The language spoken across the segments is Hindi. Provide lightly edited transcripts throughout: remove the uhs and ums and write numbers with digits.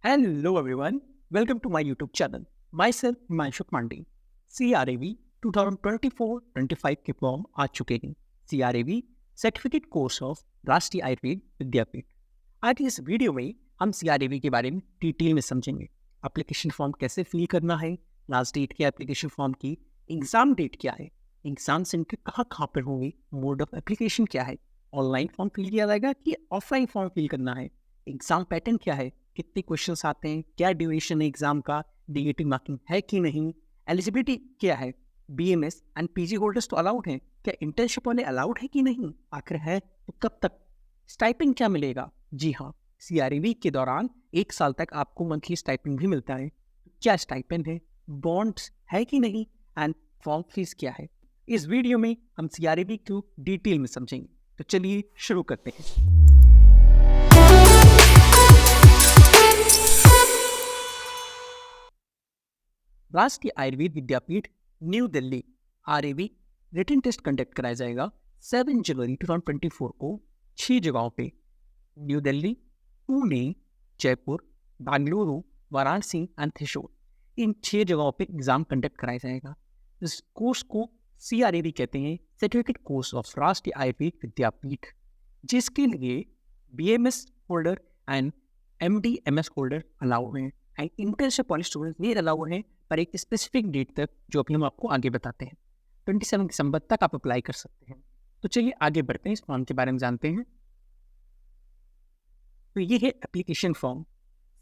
Hello everyone, welcome to my YouTube channel. Myself Himanshu Pandey. CRAV 2024-25 के फॉर्म आ चुके हैं. CRAV सर्टिफिकेट कोर्स ऑफ राष्ट्रीय आयुर्वेद विद्यापीठ. आज की इस वीडियो में हम CRAV के बारे में डिटेल में समझेंगे. एप्लीकेशन फॉर्म कैसे फिल करना है, लास्ट डेट क्या एप्लीकेशन फॉर्म की, एग्जाम डेट क्या है, एग्जाम सेंटर कहाँ पर होंगे, मोड ऑफ एप्लीकेशन क्या है, ऑनलाइन फॉर्म फिल किया जाएगा कि ऑफलाइन फॉर्म फिल करना है, एग्जाम पैटर्न क्या है, कितने क्वेश्चंस आते हैं, क्या ड्यूरेशन है एग्जाम का, नेगेटिव मार्किंग है कि नहीं, एलिजिबिलिटी क्या है, बीएमएस एंड पीजी होल्डर्स तो अलाउड हैं, क्या इंटर्नशिप वाले अलाउड है कि नहीं, आखिर है तो कब तक, स्टाइपेंड क्या मिलेगा. जी हाँ, सीआरएवी के दौरान 1 साल तक आपको मंथली स्टाइपेंड भी मिलता है. क्या स्टाइपेंड है, बॉन्ड्स है कि नहीं, एंड फॉर्म फीस क्या है. इस वीडियो में हम सीआरएवी को डिटेल में समझेंगे. तो चलिए शुरू करते हैं. Rashtriya Ayurveda Vidyapeeth New Delhi RAV written test conduct कराया जाएगा 7 जनवरी 2024 को 6 जगहों पे. New Delhi, Pune, Jaipur, Bengaluru, Varanasi and Thrissur. इन 6 जगहों पे एग्जाम कंडक्ट कराया जाएगा. इस कोर्स को सीआरएवी कहते हैं, सर्टिफिकेट कोर्स ऑफ राष्ट्रीय आयुर्वेद विद्यापीठ, जिसके लिए BMS holder and MDMS holder allow हैं एंड इंटर्नशिप वाले स्टूडेंट्स नहीं अलाउ हैं, पर एक स्पेसिफिक डेट तक जो अभी हम आपको आगे बताते हैं. 27 दिसंबर तक आप अप्लाई कर सकते हैं. तो चलिए आगे बढ़ते हैं, इस फॉर्म के बारे में जानते हैं. तो ये है एप्लीकेशन फॉर्म.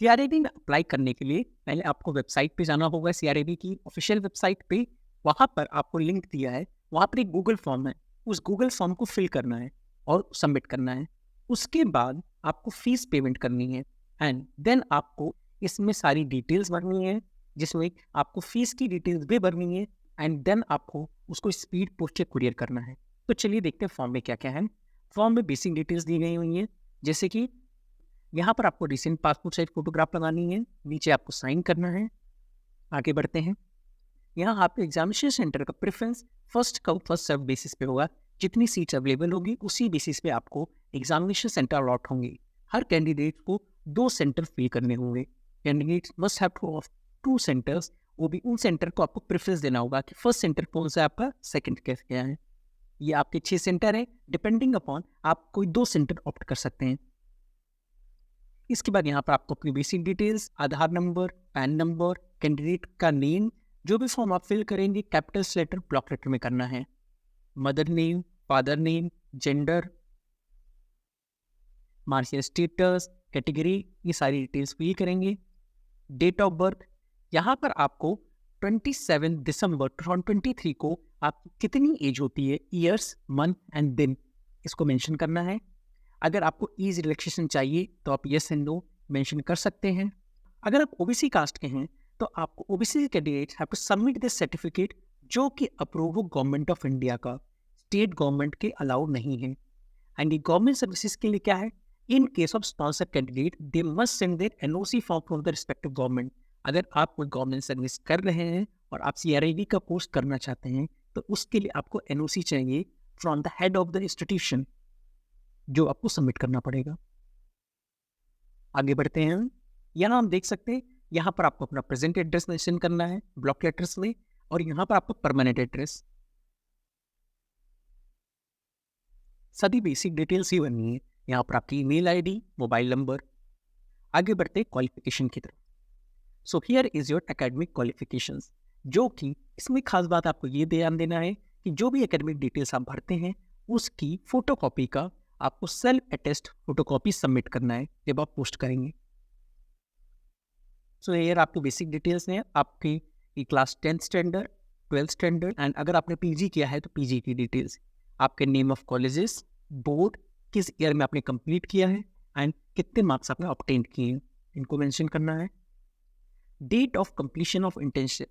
सीआरएवी में अप्लाई करने के लिए पहले आपको वेबसाइट पे जाना होगा, सीआरएवी की ऑफिशियल वेबसाइट पे. वहाँ पर आपको लिंक दिया है, वहाँ पर एक गूगल फॉर्म है. उस गूगल फॉर्म को फिल करना है और सबमिट करना है. उसके बाद आपको फीस पेमेंट करनी है एंड देन आपको इसमें सारी डिटेल्स भरनी है, जिसमें आपको फीस की डिटेल्स भी भरनी है एंड देन आपको उसको स्पीड पोस्ट से कुरियर करना है. तो चलिए देखते हैं फॉर्म में क्या क्या है. फॉर्म में बेसिक डिटेल्स दी गई हुई हैं, जैसे कि यहाँ पर आपको रिसेंट पासपोर्ट साइज फोटोग्राफ लगानी है, नीचे आपको साइन करना है. आगे बढ़ते हैं. यहाँ आपके एग्जामिनेशन सेंटर का preference first come first serve basis पे होगा. जितनी सीट्स अवेलेबल होगी उसी बेसिस पे आपको एग्जामिनेशन सेंटर अलॉट होंगे. हर कैंडिडेट को 2 सेंटर फिल करने होंगे. Candidates must have two of 2 centres. वो भी उन सेंटर को आपको प्रेफरेंस देना होगा कि फर्स्ट सेंटर कौन सा है आपका, सेकंड क्या है. ये आपके 6 सेंटर है, डिपेंडिंग अपॉन आप कोई 2 सेंटर ऑप्ट कर सकते हैं. इसके बाद यहाँ पर आपको अपनी बेसिक डिटेल्स, आधार नंबर, पैन नंबर, कैंडिडेट का नेम, जो भी फॉर्म आप फिल करेंगे कैपिटल्स लेटर ब्लॉक लेटर में करना है. Mother name, father name, gender, martial status, category, ये सारी डिटेल्स फिल करेंगे. डेट ऑफ बर्थ, यहाँ पर आपको 27 दिसंबर 2023 को आपकी कितनी एज होती है, ईयर्स, मंथ एंड दिन, इसको मेंशन करना है. अगर आपको एज रिलैक्सेशन चाहिए तो आप येस एंड नो मेंशन कर सकते हैं. अगर आप ओबीसी कास्ट के हैं तो आपको OBC candidates have to submit this certificate, जो कि अप्रूव हो गवर्नमेंट ऑफ इंडिया का, स्टेट गवर्नमेंट के अलाउ नहीं है. एंड ये गवर्नमेंट सर्विसेज के लिए क्या है, in case of sponsor candidate they must send their NOC form from the respective government. अगर आप कोई गवर्नमेंट सर्विस कर रहे हैं और आप सीआरआईवी का कोर्स करना चाहते हैं तो उसके लिए आपको एनओसी चाहिए from the head of the institution, जो आपको सबमिट करना पड़ेगा. आगे बढ़ते हैं. यहाँ हम देख सकते हैं, यहाँ पर आपको अपना प्रेजेंट एड्रेस मेंशन करना है ब्लॉक लेटर्स में, और यहाँ पर आपको परमानेंट एड्रेस. सभी बेसिक डिटेल्स ही बननी है. यहाँ पर आपकी ईमेल आईडी, मोबाइल नंबर. आगे बढ़ते क्वालिफिकेशन की तरफ. So here is your academic qualifications, जो कि इसमें खास बात आपको ये ध्यान देना है कि जो भी एकेडमिक डिटेल्स आप भरते हैं उसकी फोटोकॉपी का आपको सेल्फ अटेस्ट फोटोकॉपी सबमिट करना है जब आप पोस्ट करेंगे. सो हियर आपको बेसिक डिटेल्स हैं, आपकी class 10th standard, 12th standard and अगर आपने पीजी किया है तो पीजी की डिटेल्स, आपके नेम ऑफ कॉलेजेस, बोर्ड, किस ईयर में आपने कंप्लीट किया है एंड कितने मार्क्स आपने ऑब्टेन किए हैं, इनको मेंशन करना है. Date of completion of internship,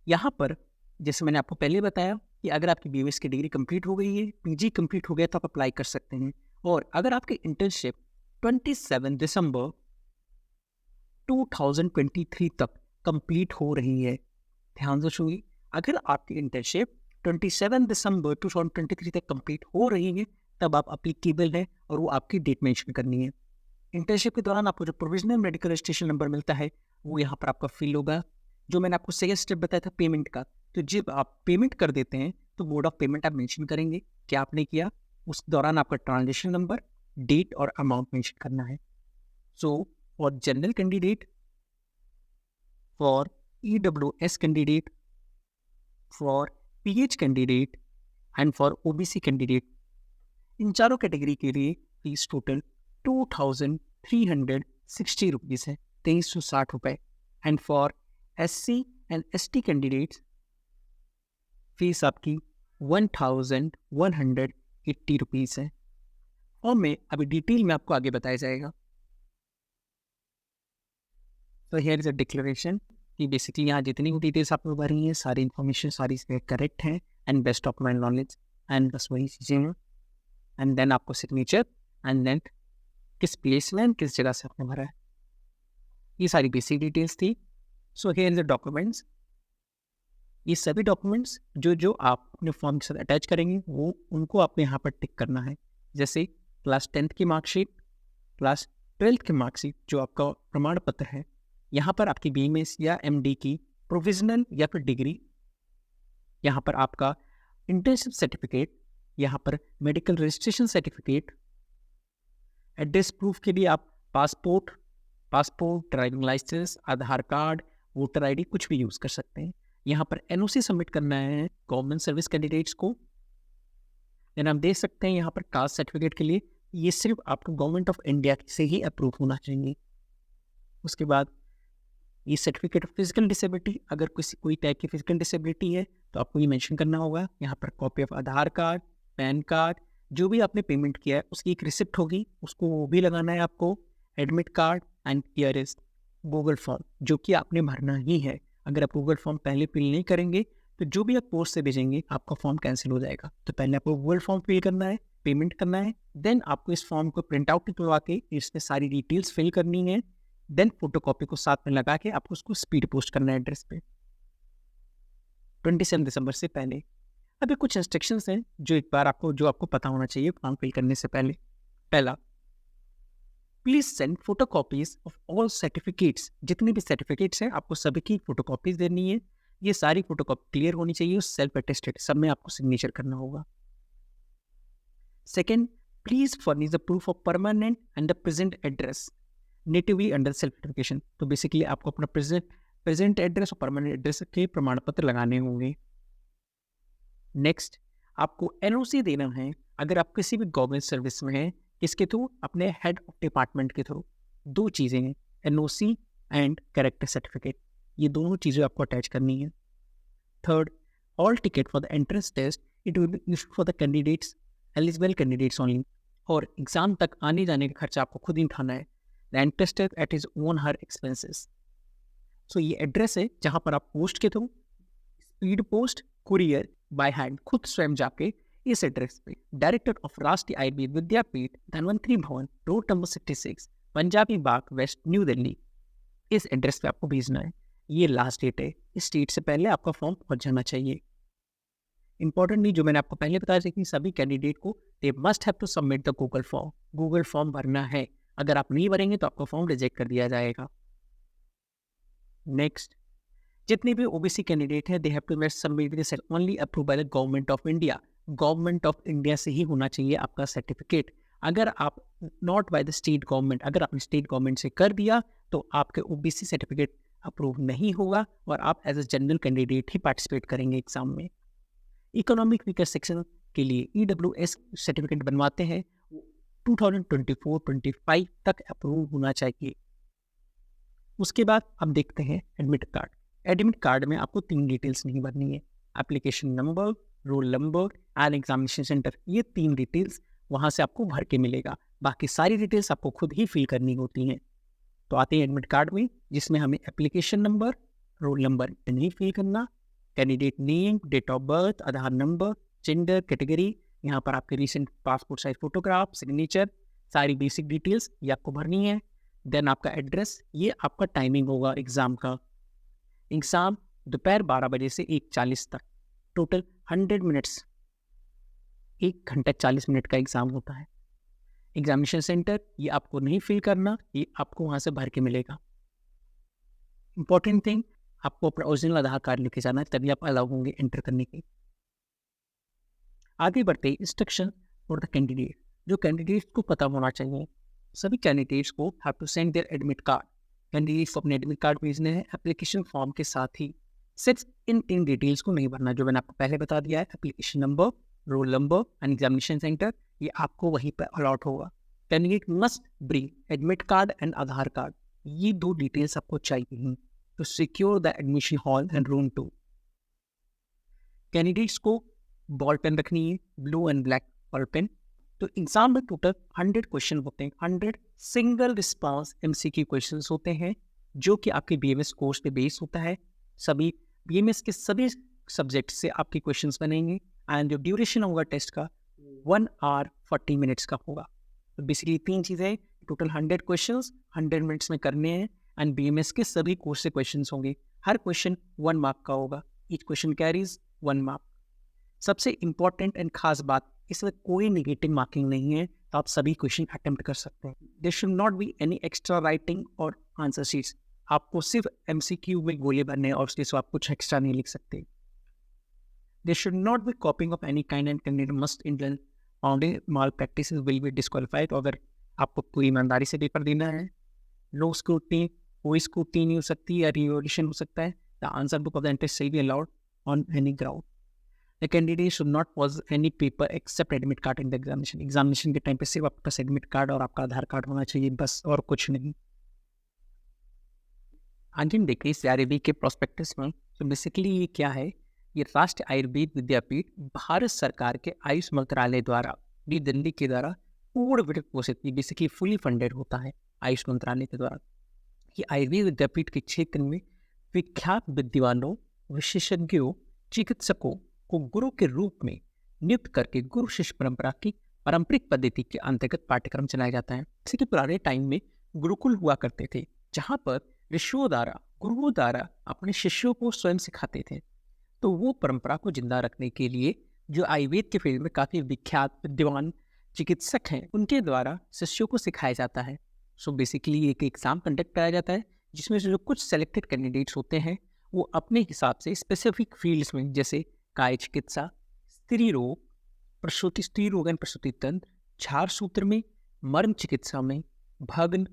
यहाँ पर जैसे मैंने आपको पहले बताया कि अगर आपकी बीएमएस की डिग्री कंप्लीट हो गई है, पीजी कंप्लीट हो गया तो आप अप्लाई कर सकते हैं. और अगर आपकी इंटर्नशिप 27 दिसंबर 2023 तक कंप्लीट हो रही है, ध्यान से सुनिए, अगर आपकी इंटर्नशिप 27 दिसंबर 2023 तक कंप्लीट हो रही है तब आप अप्लीकेबल है और वो आपकी डेट मेंशन करनी है. इंटर्नशिप के दौरान आपको जो प्रोविजनल मेडिकल रजिस्ट्रेशन नंबर मिलता है वो यहाँ पर आपका फिल होगा। जो मैंने आपको सेकंड स्टेप बताया था पेमेंट का, तो जब आप पेमेंट कर देते हैं तो मोड ऑफ पेमेंट आप मेंशन करेंगे क्या आपने किया, उस दौरान आपका ट्रांजेक्शन नंबर, डेट और अमाउंट मेंशन करना है। So for general candidate, for EWS candidate, for PH candidate and for OBC candidate, इन चारों कैटेगरी के लिए फीस टोटल 2360 रुपीज़ है, 2360 रुपये। And for SC and ST candidates fees आपकी 1180 रुपीज़ है। और मैं अभी डिटेल में आपको आगे बताया जाएगा। तो हियर इज अ डिक्लेरेशन कि बेसिकली यहाँ जितनी भी डिटेल्स आपको भरी हैं सारी इन्फॉर्मेशन सारी करेक्ट हैं and best of my knowledge and बस वही चीज़ें हैं। एंड देन आपको सिग्नेचर एंड देन किस प्लेस में किस जगह से आपने भरा है, ये सारी बेसिक डिटेल्स थी। So here is the documents. ये सभी डॉक्यूमेंट्स जो आप अपने फॉर्म के साथ अटैच करेंगे वो उनको आपने यहाँ पर टिक करना है। जैसे क्लास 10th की मार्कशीट, क्लास 12th की मार्कशीट जो आपका प्रमाण पत्र है, यहाँ पर आपकी BMS या MD की प्रोविजनल या फिर डिग्री, यहाँ पर आपका इंटर्नशिप सर्टिफिकेट, यहाँ पर medical registration certificate, address proof के लिए आप पासपोर्ट, ड्राइविंग लाइसेंस, आधार कार्ड, वोटर ID कुछ भी यूज़ कर सकते हैं। यहाँ पर NOC सबमिट करना है गवर्नमेंट सर्विस कैंडिडेट्स को। देन आप देख सकते हैं यहाँ पर कास्ट सर्टिफिकेट के लिए ये सिर्फ आपको गवर्नमेंट ऑफ इंडिया से ही अप्रूव होना चाहिए। उसके बाद ये सर्टिफिकेट ऑफ फिजिकल डिसेबिलिटी, अगर कोई टाइप की फिजिकल डिसेबिलिटी है तो आपको ये मेंशन करना होगा। यहाँ पर copy of Aadhaar card, pan card, जो भी आपने पेमेंट किया है उसकी एक रिसिप्ट होगी, उसको वो भी लगाना है आपको। Admit card and here Google form जो कि आपने भरना ही है। अगर आप गूगल फॉर्म पहले फिल नहीं करेंगे तो जो भी आप पोस्ट से भेजेंगे आपका फॉर्म कैंसिल हो जाएगा। तो पहले आपको गूगल फॉर्म फिल करना है, पेमेंट करना है, देन आपको इस फॉर्म को प्रिंट आउट निकलवा के इसमें सारी डिटेल्स फिल करनी है, देन फोटोकॉपी को साथ में लगा के आपको उसको स्पीड पोस्ट करना है एड्रेस पे 27 दिसंबर से पहले। अभी कुछ इंस्ट्रक्शंस हैं जो एक बार आपको पता होना चाहिए फॉर्म फिल करने से पहले। पहला, please send photocopies of all certificates, जितने भी सर्टिफिकेट्स हैं आपको सभी की फोटोकॉपीज देनी है। ये सारी फोटोकॉपी क्लियर होनी चाहिए, सेल्फ अटेस्टेड, सब में आपको सिग्नेचर करना होगा। Second, please furnish the proof of permanent and the present address natively under self certification. तो बेसिकली आपको अपना प्रेजेंट एड्रेस और परमानेंट एड्रेस के प्रमाण पत्र लगाने होंगे। नेक्स्ट, आपको NOC देना है अगर आप किसी भी गवर्नमेंट सर्विस में हैं, किसके थ्रू, अपने हेड ऑफ डिपार्टमेंट के थ्रू। दो चीज़ें हैं, NOC एंड कैरेक्टर सर्टिफिकेट, ये दोनों चीज़ें आपको अटैच करनी है। Third, hall ticket for the entrance test it will be issued for the candidates, eligible candidates only. और एग्जाम तक आने जाने का खर्चा आपको खुद ही उठाना है। The entrance test at his own her expenses. So ये एड्रेस है जहाँ पर आप पोस्ट के through, speed post, courier, by hand, खुद स्वयं जाके इस एड्रेस पे डायरेक्टर ऑफ राष्ट्रीय आयुर्वेद विद्यापीठ, धनवंतरी भवन, रोड नंबर 66, पंजाबी बाग वेस्ट, न्यू दिल्ली, इस एड्रेस पे आपको भेजना है। ये लास्ट डेट है, इस डेट से पहले आपका फॉर्म पहुंच जाना चाहिए। इंपॉर्टेंटली जो मैंने आपको पहले बताया था कि सभी कैंडिडेट को they must have to submit the Google form, Google form भरना है। अगर आप नहीं भरेंगे तो आपका फॉर्म रिजेक्ट कर दिया जाएगा। नेक्स्ट, जितने भी OBC कैंडिडेट हैं they have to submit this only approve by the government of India. Government of India से ही होना चाहिए आपका सर्टिफिकेट। अगर आप not by the state government, अगर आपने स्टेट गवर्नमेंट से कर दिया तो आपके OBC सर्टिफिकेट अप्रूव नहीं होगा और आप एज ए जनरल कैंडिडेट ही पार्टिसिपेट करेंगे एग्जाम में। इकोनॉमिक वीकर सेक्शन के लिए EWS सर्टिफिकेट बनवाते हैं, 2024-25 तक अप्रूव होना चाहिए। उसके बाद अब देखते हैं एडमिट कार्ड। एडमिट कार्ड में आपको 3 डिटेल्स नहीं भरनी है, application number, roll number and examination centre. ये 3 डिटेल्स वहाँ से आपको भर के मिलेगा, बाकी सारी डिटेल्स आपको खुद ही फिल करनी होती हैं। तो आते हैं एडमिट कार्ड में, जिसमें हमें एप्लीकेशन नंबर, रोल नंबर नहीं फिल करना, candidate name, date of birth, Aadhaar number, gender, category, यहाँ पर आपके recent passport size photograph, signature, सारी बेसिक डिटेल्स ये आपको भरनी है। देन आपका एड्रेस, ये आपका टाइमिंग होगा एग्ज़ाम का। एग्ज़ाम दोपहर 12 बजे से 1:40 तक, टोटल 100 मिनट्स, 1 घंटा 40 मिनट का एग्ज़ाम होता है। एग्जामिनेशन सेंटर ये आपको नहीं फिल करना, ये आपको वहाँ से भर के मिलेगा। इंपॉर्टेंट थिंग, आपको अपना ओरिजिनल आधार कार्ड लेके जाना है, तभी आप अलाउ होंगे एंटर करने के। आगे बढ़ते इंस्ट्रक्शन फॉर द कैंडिडेट। जो कैंडिडेट को पता होना चाहिए, सभी कैंडिडेट्स को have to send their admit card. Candidates को अपने एडमिट कार्ड भेजने हैं एप्लीकेशन फॉर्म के साथ ही। सिर्फ इन 3 डिटेल्स को नहीं भरना जो मैंने आपको पहले बता दिया है, application number, roll number and examination centre, ये आपको वहीं पर अलॉट होगा। Candidate must bring admit card and Aadhaar card, ये 2 डिटेल्स आपको चाहिए to secure the admission hall and room 2। Candidates को बॉल पेन रखनी है, blue and black ball pen. तो एग्जाम में टोटल 100 क्वेश्चन होते हैं, 100 सिंगल रिस्पॉन्स एमसीक्यू क्वेश्चंस होते हैं, जो कि आपके बीएमएस कोर्स पे बेस होता है। सभी बीएमएस के सभी सब्जेक्ट से आपके क्वेश्चंस बनेंगे एंड जो ड्यूरेशन होगा टेस्ट का 1 आवर 40 मिनट्स का होगा। तो बेसिकली 3 चीज़ें, टोटल 100 क्वेश्चंस 100 मिनट्स में करने हैं एंड बीएमएस के सभी कोर्स से क्वेश्चंस होंगे। हर क्वेश्चन 1 मार्क का होगा, ईच क्वेश्चन कैरीज 1 मार्क। सबसे इंपॉर्टेंट एंड खास बात, इसमें कोई नेगेटिव मार्किंग नहीं है, तो आप सभी क्वेश्चन अटेम्प्ट कर सकते हैं। There should not be any extra writing और आंसर शीट्स। आपको सिर्फ एमसीक्यू में गोले भरने हैं और उसके सिवा आप कुछ एक्स्ट्रा नहीं लिख सकते। There should not be copying of any kind and candidate must Indian founded malpractices will be disqualified. अगर आपको पूरी ईमानदारी से पेपर देना है, नो स्क्रूटनी, कोई स्क्रूटनी नहीं हो सकती या रिवोल्यूशन हो सकता है। The answer book of the entry shall be allowed on any ground. The candidate should not pause any paper except admit card in the examination. Examination के टाइम पे सिर्फ आपके पास एडमिट कार्ड और आपका आधार कार्ड होना चाहिए, बस और कुछ नहीं। आगे हम देखिए CRAB के प्रोस्पेक्टस में। तो बेसिकली ये क्या है, ये राष्ट्रीय आयुर्वेद विद्यापीठ भारत सरकार के आयुष मंत्रालय द्वारा, दी दिल्ली के द्वारा पूर्ण वित्त पोषित, बेसिकली फुली फंडेड होता है आयुष मंत्रालय के द्वारा। ये आयुर्वेद विद्यापीठ के क्षेत्र में विख्यात विद्वानों, विशेषज्ञों, चिकित्सकों को गुरु के रूप में नियुक्त करके गुरु शिष्य परंपरा की पारंपरिक पद्धति के अंतर्गत पाठ्यक्रम चलाया जाता है। जैसे कि पुराने टाइम में गुरुकुल हुआ करते थे, जहाँ पर ऋषियों द्वारा, गुरुओं द्वारा अपने शिष्यों को स्वयं सिखाते थे। तो वो परंपरा को जिंदा रखने के लिए जो आयुर्वेद के फील्ड में काफ़ी विख्यात विद्वान चिकित्सक हैं, उनके द्वारा शिष्यों को सिखाया जाता है। सो बेसिकली एक एग्ज़ाम कंडक्ट कराया जाता है, जिसमें से जो कुछ सेलेक्टेड कैंडिडेट्स होते हैं वो अपने हिसाब से स्पेसिफिक फील्ड्स में, जैसे काय चिकित्सा, स्त्री रोग, प्रसूति, स्त्री रोग एंड प्रसूति तंत्र, छार सूत्र में, मर्म चिकित्सा में, भग्न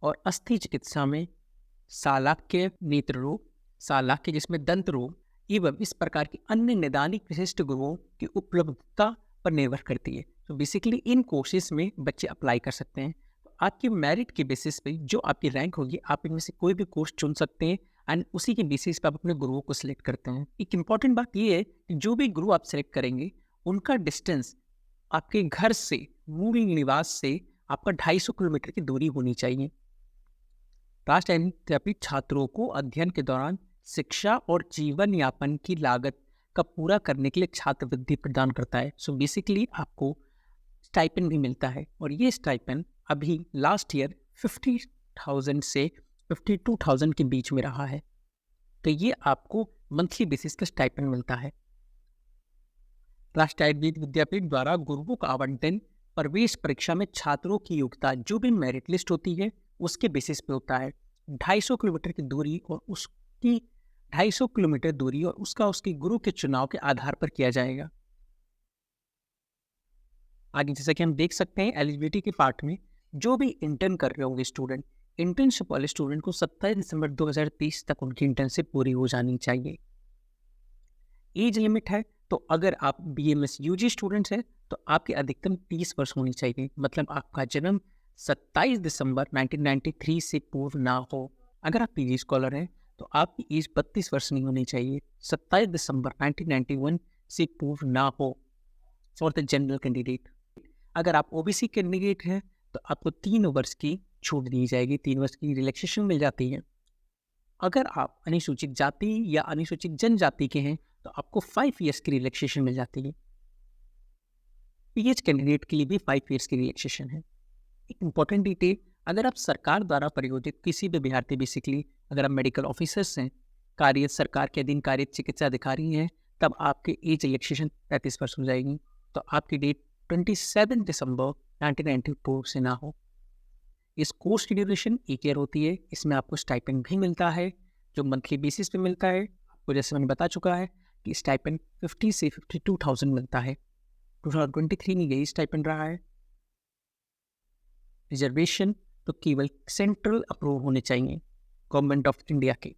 और अस्थि चिकित्सा में, सालाक्य नेत्र रोग, सालाक्य जिसमें दंत रोग, एवं इस प्रकार की अन्य नैदानिक विशिष्ट गुरुओं की उपलब्धता पर निर्भर करती है। तो बेसिकली इन कोर्सेज में बच्चे अप्लाई कर सकते हैं। तो आपकी मेरिट के बेसिस पे जो आपकी रैंक होगी, आप इनमें से कोई भी कोर्स चुन सकते हैं एंड उसी के बेसिस पे आप अपने गुरुओं को सिलेक्ट करते हैं। एक इम्पॉर्टेंट बात ये है कि जो भी गुरु आप सेलेक्ट करेंगे, उनका डिस्टेंस आपके घर से, मूल निवास से आपका 250 किलोमीटर की दूरी होनी चाहिए। राष्ट्रीय विद्यापीठ छात्रों को अध्ययन के दौरान शिक्षा और जीवन यापन की लागत का पूरा करने के लिए छात्रवृत्ति प्रदान करता है। सो बेसिकली आपको स्टाइपेंड भी मिलता है, और ये स्टाइपेंड अभी लास्ट ईयर 50,000 से 52,000 के बीच में रहा है। तो ये आपको मंथली बेसिस का स्टाइपेंड मिलता है। राष्ट्रीय आयुर्वेद विद्यापीठ द्वारा गुरुओं का आवंटन प्रवेश परीक्षा में छात्रों की योग्यता जो भी मेरिट लिस्ट होती है उसके बेसिस पे होता है। 250 किलोमीटर की दूरी और उसकी 250 किलोमीटर दूरी और उसका उसके गुरु के चुनाव के आधार पर किया जाएगा। आगे जैसा कि हम देख सकते हैं एलिजिबिलिटी के पार्ट में, जो भी इंटर्न कर रहे होंगे स्टूडेंट, इंटर्नशिप वाले स्टूडेंट को 27 दिसंबर 2023 तक उनकी इंटर्नशिप पूरी हो जानी चाहिए। एज लिमिट है, तो अगर आप BMS UG स्टूडेंट्स हैं तो आपकी अधिकतम 30 वर्ष होनी चाहिए, मतलब आपका जन्म 27 दिसंबर 1993 से पूर्व ना हो। अगर आप PG स्कॉलर हैं तो आपकी एज 32 वर्ष नहीं होनी चाहिए, 27 दिसंबर 1991 से पूर्व ना हो फॉर द जनरल कैंडिडेट। अगर आप OBC कैंडिडेट हैं तो आपको 3 वर्ष की छूट दी जाएगी, 3 वर्ष की रिलैक्सेशन मिल जाती है। अगर आप अनुसूचित जाति या अनुसूचित जनजाति के हैं तो आपको 5 इयर्स की रिलैक्सेशन मिल जाती है। PH कैंडिडेट के लिए भी 5 इयर्स की रिलैक्सेशन है। एक इम्पॉर्टेंट डिटेल, अगर आप सरकार द्वारा प्रायोजित किसी भी अभ्यर्थी, बेसिकली अगर आप मेडिकल ऑफिसर्स हैं, कार्यरत सरकार के अधीन कार्यरत चिकित्सा अधिकारी हैं, तब आपके एज रिलैक्सेशन 35 वर्ष हो जाएगी। तो आपकी डेट 27 दिसंबर 1994 से ना हो। इस कोर्स की ड्यूरेशन 1 ईयर होती है। इसमें आपको स्टाइपेंड भी मिलता है, जो मंथली बेसिस पे मिलता है। आपको जैसे मैंने बता चुका है कि स्टाइपेंड 50 से 52,000 मिलता है। 2023 में यही स्टाइपेंड रहा है। रिजर्वेशन तो केवल सेंट्रल अप्रूव होने चाहिए, गवर्नमेंट ऑफ इंडिया के।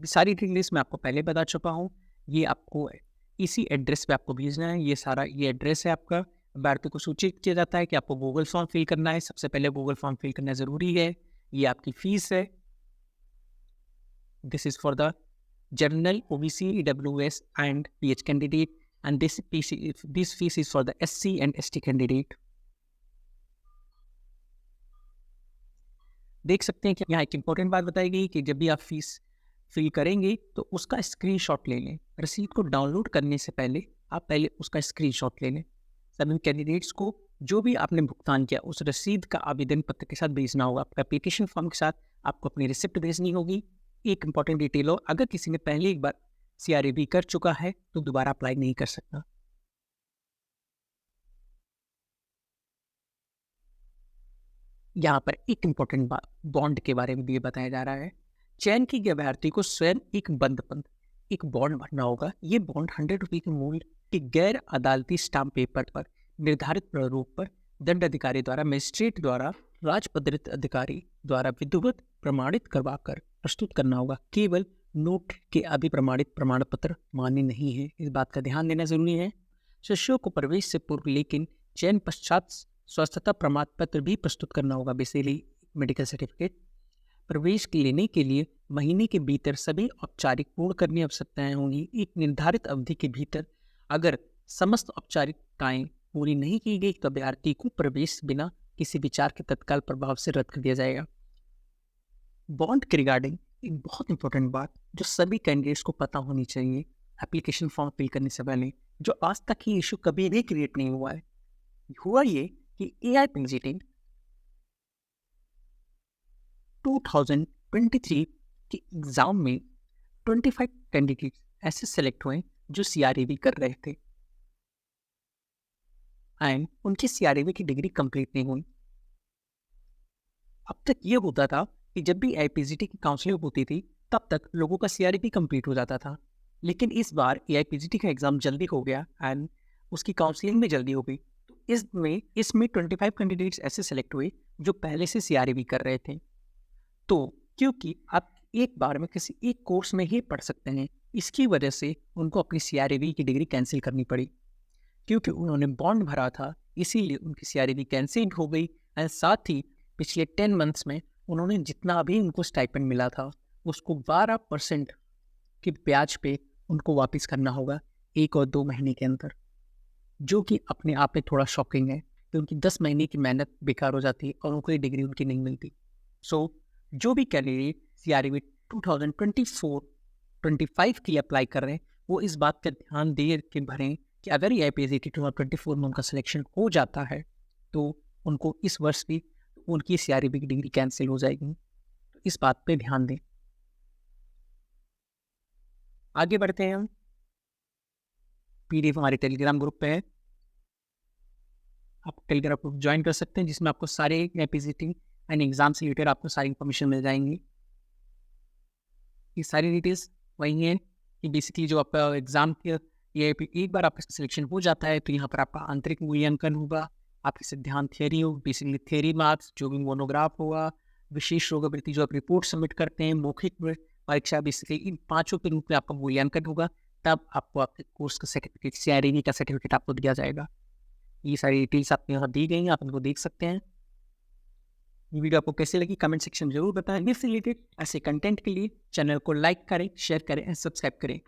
सारी डिटेल्स मैं आपको पहले बता चुका हूँ। ये आपको इसी एड्रेस पे आपको भेजना है। ये एड्रेस है आपका। अभ्यर्थी को सूचित किया जाता है कि आपको गूगल फॉर्म फिल करना है। सबसे पहले गूगल फॉर्म फिल करना ज़रूरी है। ये आपकी फीस है। This is for the general OBC EWS and PH candidate and this fees is for the SC and ST candidate. देख सकते हैं कि यहाँ एक इम्पॉर्टेंट बात बताई गई कि जब भी आप फीस फिल करेंगे तो उसका स्क्रीनशॉट ले लें। रसीद को डाउनलोड करने से पहले आप पहले उसका स्क्रीनशॉट ले लें। सभी कैंडिडेट्स को जो भी आपने भुगतान किया उस रसीद का आवेदन पत्र के साथ भेजना होगा। आपका एप्लीकेशन फॉर्म के साथ आपको अपनी रिसिप्ट भेजनी होगी। एक इम्पॉर्टेंट डिटेल हो, अगर किसी ने पहले एक बार CRAB कर चुका है तो दोबारा अप्लाई नहीं कर सकता। यहाँ पर एक इम्पॉर्टेंट बात बॉन्ड के बारे में भी बताया जा रहा है। चयन की गई अभ्यर्थी को स्वयं एक बॉन्ड भरना होगा। ये बॉन्ड 100 रुपये के मूल्य के गैर अदालती स्टाम्प पेपर पर निर्धारित प्रारूप पर दंड अधिकारी द्वारा, मजिस्ट्रेट द्वारा, राजपत्रित अधिकारी द्वारा विधिवत प्रमाणित करवाकर प्रस्तुत करना होगा। केवल नोट के अभिप्रमाणित प्रमाण पत्र मान्य नहीं है। इस बात का ध्यान देना जरूरी है। शिष्यों को प्रवेश से पूर्व लेकिन चयन पश्चात स्वास्थ्यता प्रमाण पत्र भी प्रस्तुत करना होगा। Basically medical certificate. प्रवेश लेने के लिए महीने के भीतर सभी औपचारिक पूर्ण करने की आवश्यकताएं होंगी। एक निर्धारित अवधि के भीतर अगर समस्त औपचारिकताएं पूरी नहीं की गई तो अभ्यर्थी को प्रवेश बिना किसी विचार के तत्काल प्रभाव से रद्द कर दिया जाएगा। बॉन्ड के रिगार्डिंग एक बहुत इंपॉर्टेंट बात जो सभी कैंडिडेट्स को पता होनी चाहिए एप्लीकेशन फॉर्म फिल करने से पहले, जो आज तक ये इशू कभी भी क्रिएट नहीं हुआ है। हुआ ये कि AIPGT 2023 के एग्जाम में 25 कैंडिडेट ऐसे सेलेक्ट हुए जो CRAB कर रहे थे एंड उनकी CRAB की डिग्री कंप्लीट नहीं हुई। अब तक ये होता था कि जब भी AIPGT की काउंसलिंग होती थी तब तक लोगों का CRAB कंप्लीट हो जाता था, लेकिन इस बार AIPGT का एग्जाम जल्दी हो गया एंड उसकी काउंसलिंग भी जल्दी हो गई। तो इसमें 25 कैंडिडेट्स ऐसे सेलेक्ट हुए जो पहले से CRAB कर रहे थे। तो क्योंकि आप एक बार में किसी एक कोर्स में ही पढ़ सकते हैं, इसकी वजह से उनको अपनी CRAB की डिग्री कैंसिल करनी पड़ी। क्योंकि उन्होंने बॉन्ड भरा था इसीलिए उनकी CRAB कैंसिल हो गई एंड साथ ही पिछले 10 मंथ्स में उन्होंने जितना भी उनको स्टाइपेंड मिला था उसको 12% के ब्याज पे उनको वापस करना होगा 1 और 2 महीने के अंदर, जो कि अपने आप में थोड़ा शॉकिंग है कि उनकी 10 महीने की मेहनत बेकार हो जाती है और उनको ये डिग्री उनकी नहीं मिलती। सो जो भी कैंडिडेट CRAB 2024-25 के लिए अप्लाई कर रहे हैं वो इस बात का ध्यान दे के भरें कि अगर ये AIPGT 2024 में उनका सिलेक्शन हो जाता है तो उनको इस वर्ष भी उनकी CRAB की डिग्री कैंसिल हो जाएगी। तो इस बात पे ध्यान दें। आगे बढ़ते हैं हम। PDF हमारे टेलीग्राम ग्रुप पे है, आप टेलीग्राम ग्रुप ज्वाइन कर सकते हैं जिसमें आपको सारे AIPGT एंड एग्जाम से रिलेटेड आपको सारी इन्फॉर्मेशन मिल जाएंगी। ये सारी डिटेल्स वही हैं कि बेसिकली जो आपका एग्जाम के ये एक बार आपका सिलेक्शन हो जाता है तो यहाँ पर आपका आंतरिक मूल्यांकन होगा, आपके सिद्धांत थियरी हो, बेसिकली थियरी मार्क्स, जो भी मोनोग्राफ होगा, विशेष रोगवृत्ति जो आप रिपोर्ट सबमिट करते हैं, मौखिक परीक्षा, बेसिकली इन 5 के रूप में आपका मूल्यांकन होगा। तब आपको आपके कोर्स का सर्टिफिकेट, CRAB का सर्टिफिकेट आपको दिया जाएगा। ये सारी डिटेल्स आपको यहाँ दी गई हैं, आप इनको देख सकते हैं। ये वीडियो आपको कैसे लगी कमेंट सेक्शन में जरूर बताएं। इससे रिलेटेड ऐसे कंटेंट के लिए चैनल को लाइक करें, शेयर करें एंड सब्सक्राइब करें।